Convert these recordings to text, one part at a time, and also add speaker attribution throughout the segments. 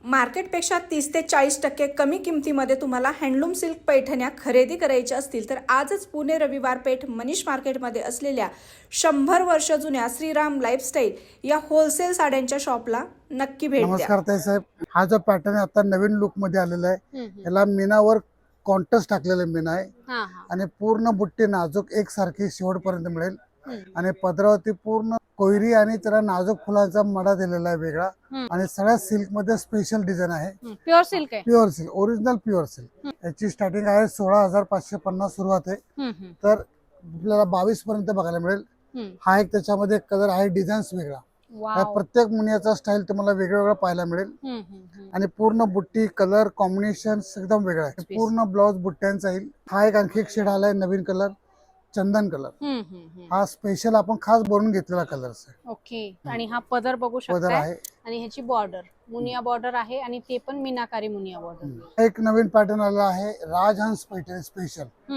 Speaker 1: मार्केटपेक्षा 30 ते 40% कमी किमतीमध्ये तुम्हाला हँडलूम सिल्क पैठण्या खरेदी करायच्या असतील तर आजच पुणे रविवार पेठ मनीष मार्केटमध्ये असलेल्या 100 वर्ष जुन्या श्रीराम लाईफस्टाईल या होलसेल साड्यांच्या शॉपला नक्की भेट द्या।
Speaker 2: नमस्कार ताई साहेब, हा जो पॅटर्न आता नवीन लुक मध्ये आलेला आहे याला मीनावर कॉन्ट्रास्ट टाकलेला मीना आहे आणि पूर्ण बुट्टी नाजूक एकसारखी शेवटपर्यंत मिळेल आणि पदरावरती पूर्ण कोयरी आणि त्याला नाजूक फुलांचा मडा दिलेला आहे वेगळा आणि सगळ्या सिल्क मध्ये स्पेशल डिझाईन आहे।
Speaker 3: प्युअर सिल्क आहे,
Speaker 2: pure silk, original pure silk. याची स्टार्टिंग आहे 16,550 सुरुवात आहे, तर आपल्याला 22 पर्यंत बघायला मिळेल। हा एक त्याच्यामध्ये कलर आहे, डिझाईन्स वेगळा, प्रत्येक मुनियाचा स्टाईल तुम्हाला वेगवेगळा पाहायला मिळेल आणि पूर्ण बुट्टी कलर कॉम्बिनेशन एकदम वेगळा आहे। पूर्ण ब्लाउज बुट्ट्यांचा येईल। हा एक आणखी एक शेड आलाय नवीन कलर, चंदन कलर। हा स्पेशल आपण खास बनवून घेतलेला कलर आहे।
Speaker 3: ओके, आणि हा पदर बघू
Speaker 2: पदर
Speaker 3: शकता
Speaker 2: आहे
Speaker 3: आणि ह्याची बॉर्डर मुनिया बॉर्डर आहे आणि ते पण मीनाकारी मुनिया बॉर्डर।
Speaker 2: एक नवीन पॅटर्न आला आहे राजहंस पैठणी स्पेशल।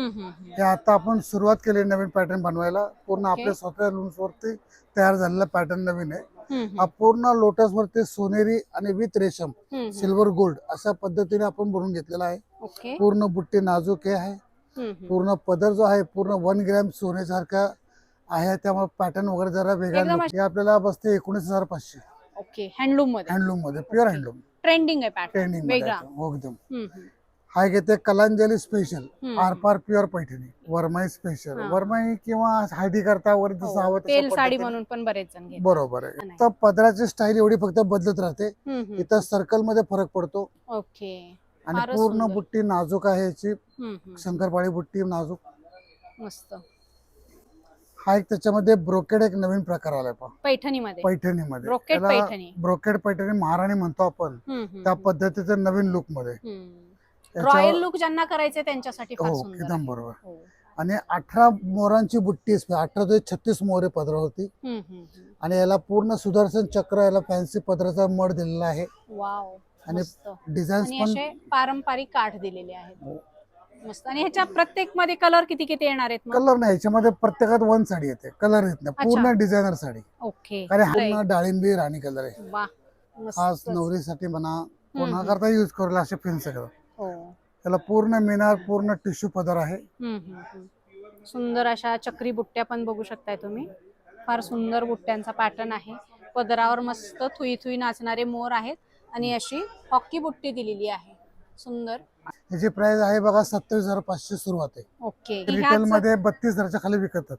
Speaker 2: हे आता आपण सुरुवात केली नवीन पॅटर्न बनवायला, पूर्ण आपल्या स्वतः लूम्स वरती तयार झालेला पॅटर्न नवीन आहे। हा पूर्ण लोटस वरती सोनेरी आणि विथ रेशम सिल्वर गोल्ड अशा पद्धतीने आपण बनवून घेतलेला आहे। पूर्ण बुट्टी नाजूक आहे, पूर्ण पदर जो आहे पूर्ण 1 ग्रॅम सोन्यासारखा आहे, त्यामुळे पॅटर्न वगैरे जरा वेगळा look. हे आपल्याला बसते 19,500।
Speaker 3: ओके, हँडलूम मध्ये,
Speaker 2: हँडलूम मध्ये प्युअर हँडलूम
Speaker 3: ट्रेंडिंग आहे पॅटर्न
Speaker 2: ट्रेंडिंग
Speaker 3: वेगळा
Speaker 2: एकदम। हा घेते कलांजली स्पेशल आरपार प्युअर पैठणी, वरमाई स्पेशल, वरमाई किंवा हळदी करता वगैरे जसं हवं तसं
Speaker 3: तेल साडी म्हणून पण बरेच जण घेतात।
Speaker 2: बरोबर आहे। तर पदराची स्टाईल एवढी फक्त बदलत राहते, इथं सर्कल मध्ये फरक पडतो।
Speaker 3: ओके,
Speaker 2: आणि पूर्ण बुट्टी नाजूक आहे याची, शंकरपाळी बुट्टी नाजूक
Speaker 3: मस्त।
Speaker 2: हा एक त्याच्यामध्ये ब्रोकेड एक नवीन प्रकार आलाय
Speaker 3: पैठणीमध्ये,
Speaker 2: पैठणीमध्ये
Speaker 3: ब्रोकेड पैठणी,
Speaker 2: ब्रोकेड पैठणी महाराणी म्हणतो आपण, त्या पद्धतीचं नवीन लुक मध्ये
Speaker 3: रॉयल लुक ज्यांना करायचे त्यांच्यासाठी फार सुंदर
Speaker 2: एकदम बरोबर। आणि 18 मोरांची बुट्टी, 18 ते 36 मोरे पदरा होती आणि याला पूर्ण सुदर्शन चक्र, याला फॅन्सी पदराचा मड दिलेला आहे।
Speaker 3: वाव,
Speaker 2: आणि डिझाईन्स पण
Speaker 3: असे पारंपरिक काठ दिलेले आहेत, मस्त। आणि ह्याच्या प्रत्येक मध्ये कलर किती किती येणार आहेत?
Speaker 2: कलर नाही याच्यामध्ये, प्रत्येकात 1 साडी येते, कलर येत नाही, पूर्ण डिझायनर साडी।
Speaker 3: ओके,
Speaker 2: कारण पूर्ण डाळिंबी राणी कलर आहे,
Speaker 3: वाह,
Speaker 2: खास नवरीसाठी म्हणा कोणाकरता यूज करेल असे फिन सगळं।
Speaker 3: हो,
Speaker 2: त्याला पूर्ण मिनार, पूर्ण टिश्यू पदर आहे।
Speaker 3: सुंदर अशा चक्री बुट्ट्या पण बघू शकताय तुम्ही, फार सुंदर बुट्ट्यांचा पॅटर्न आहे। पदरावर मस्त थुई थुई नाचणारे मोर आहेत आणि अशी हॉकी बुट्टी दिलेली आहे, सुंदर।
Speaker 2: याची प्राइस आहे बघा 27,500 सुरुवात आहे।
Speaker 3: ओके,
Speaker 2: रिटेल मध्ये 32,000च्या खाली विकतात।